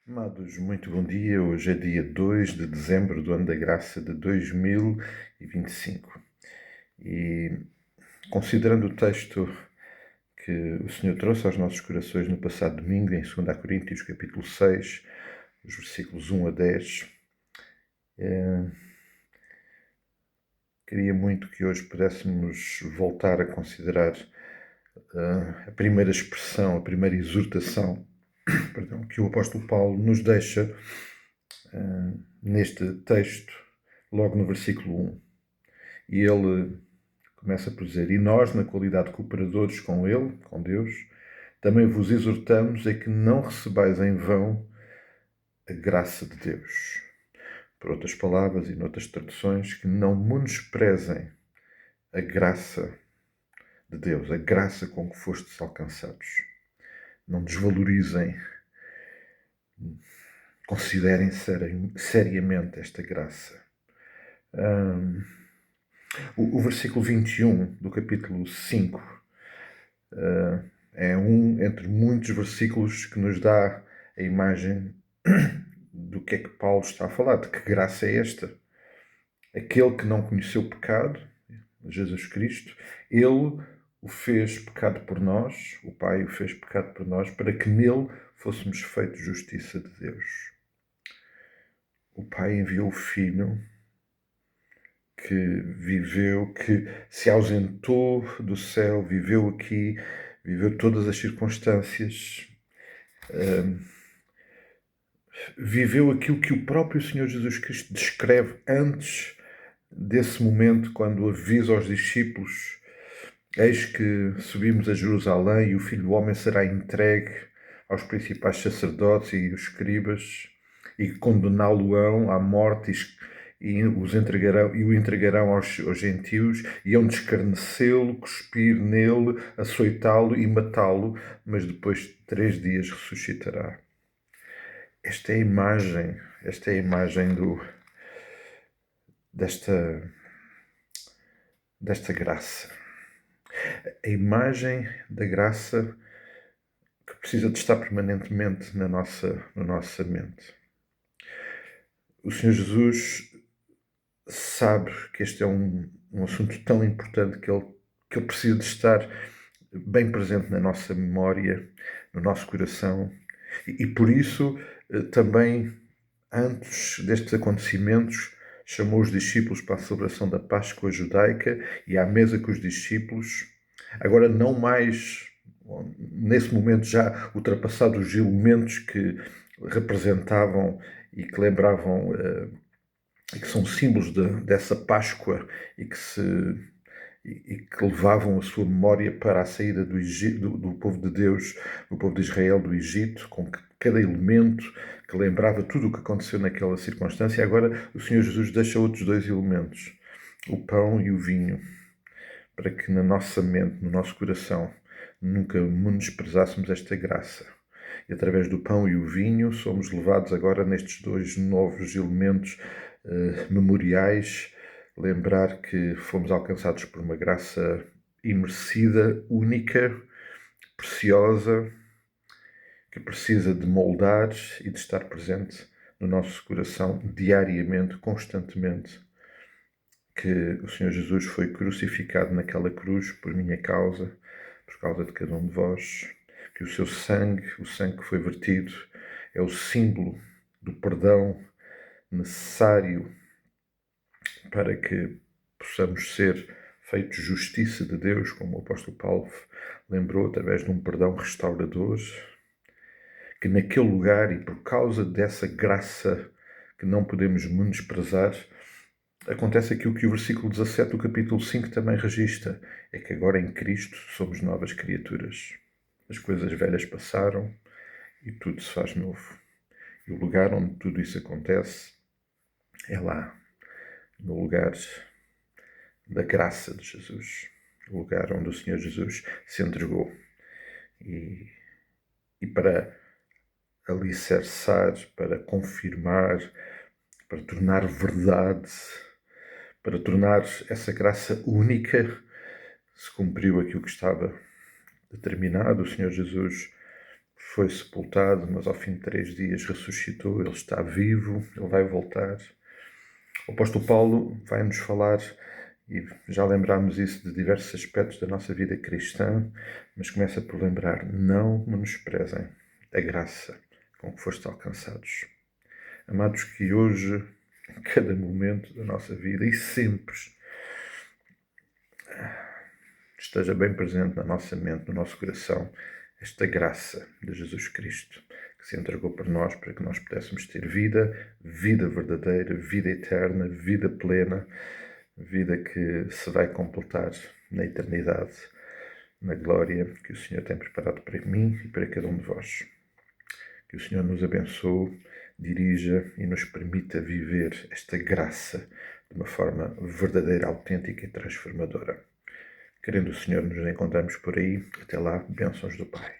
Amados, muito bom dia. Hoje é dia 2 de dezembro do ano da graça de 2025. E considerando o texto que o Senhor trouxe aos nossos corações no passado domingo, em 2 Coríntios, capítulo 6, os versículos 1 a 10, queria muito que hoje pudéssemos voltar a considerar a primeira expressão, a primeira exortação perdão, que o apóstolo Paulo nos deixa neste texto, logo no versículo 1. E ele começa por dizer: E nós, na qualidade de cooperadores com ele, com Deus, também vos exortamos a que não recebais em vão a graça de Deus. Por outras palavras e noutras traduções, que não menosprezem a graça de Deus, a graça com que fostes alcançados. Não desvalorizem, considerem seriamente esta graça. O versículo 21 do capítulo 5 é um entre muitos versículos que nos dá a imagem do que é que Paulo está a falar, de que graça é esta. Aquele que não conheceu pecado, Jesus Cristo, ele o fez pecado por nós, o Pai o fez pecado por nós, para que nele fôssemos feitos justiça de Deus. O Pai enviou o Filho que viveu, que se ausentou do céu, viveu aqui, viveu todas as circunstâncias, viveu aquilo que o próprio Senhor Jesus Cristo descreve antes desse momento, quando avisa aos discípulos: Eis que subimos a Jerusalém e o Filho do Homem será entregue aos principais sacerdotes e os escribas, e condená-lo-ão à morte e o entregarão aos gentios, e hão de escarnecê-lo, cuspir nele, açoitá-lo e matá-lo, mas depois de 3 dias ressuscitará. Esta é a imagem desta graça. A imagem da graça que precisa de estar permanentemente na nossa mente. O Senhor Jesus sabe que este é um assunto tão importante que ele precisa de estar bem presente na nossa memória, no nosso coração, e por isso também, antes destes acontecimentos, chamou os discípulos para a celebração da Páscoa judaica e à mesa com os discípulos, agora não mais, nesse momento já ultrapassados os elementos que representavam e que lembravam e que são símbolos dessa Páscoa e que levavam a sua memória para a saída do Egito, do povo de Deus, do povo de Israel do Egito, com cada elemento que lembrava tudo o que aconteceu naquela circunstância. Agora o Senhor Jesus deixa outros 2 elementos, o pão e o vinho, para que na nossa mente, no nosso coração, nunca menosprezássemos esta graça. E através do pão e o vinho somos levados agora nestes 2 novos elementos memoriais, lembrar que fomos alcançados por uma graça imerecida, única, preciosa, que precisa de moldar e de estar presente no nosso coração diariamente, constantemente, que o Senhor Jesus foi crucificado naquela cruz por minha causa, por causa de cada um de vós, que o seu sangue, o sangue que foi vertido, é o símbolo do perdão necessário para que possamos ser feitos justiça de Deus, como o apóstolo Paulo lembrou, através de um perdão restaurador, que naquele lugar e por causa dessa graça que não podemos menosprezar, acontece aquilo que o versículo 17 do capítulo 5 também registra, é que agora em Cristo somos novas criaturas. As coisas velhas passaram e tudo se faz novo. E o lugar onde tudo isso acontece é lá, no lugar da graça de Jesus, o lugar onde o Senhor Jesus se entregou. E para alicerçar, para confirmar, para tornar verdade, para tornar essa graça única, se cumpriu aquilo que estava determinado. O Senhor Jesus foi sepultado, mas ao fim de 3 dias ressuscitou, ele está vivo, ele vai voltar. O apóstolo Paulo vai-nos falar, e já lembrámos isso de diversos aspectos da nossa vida cristã, mas começa por lembrar: não menosprezem a graça com que foste alcançados. Amados, que hoje, em cada momento da nossa vida e sempre, esteja bem presente na nossa mente, no nosso coração, esta graça de Jesus Cristo, que se entregou por nós para que nós pudéssemos ter vida, vida verdadeira, vida eterna, vida plena, vida que se vai completar na eternidade, na glória que o Senhor tem preparado para mim e para cada um de vós. Que o Senhor nos abençoe, dirija e nos permita viver esta graça de uma forma verdadeira, autêntica e transformadora. Querendo o Senhor, nos encontramos por aí. Até lá, bênçãos do Pai.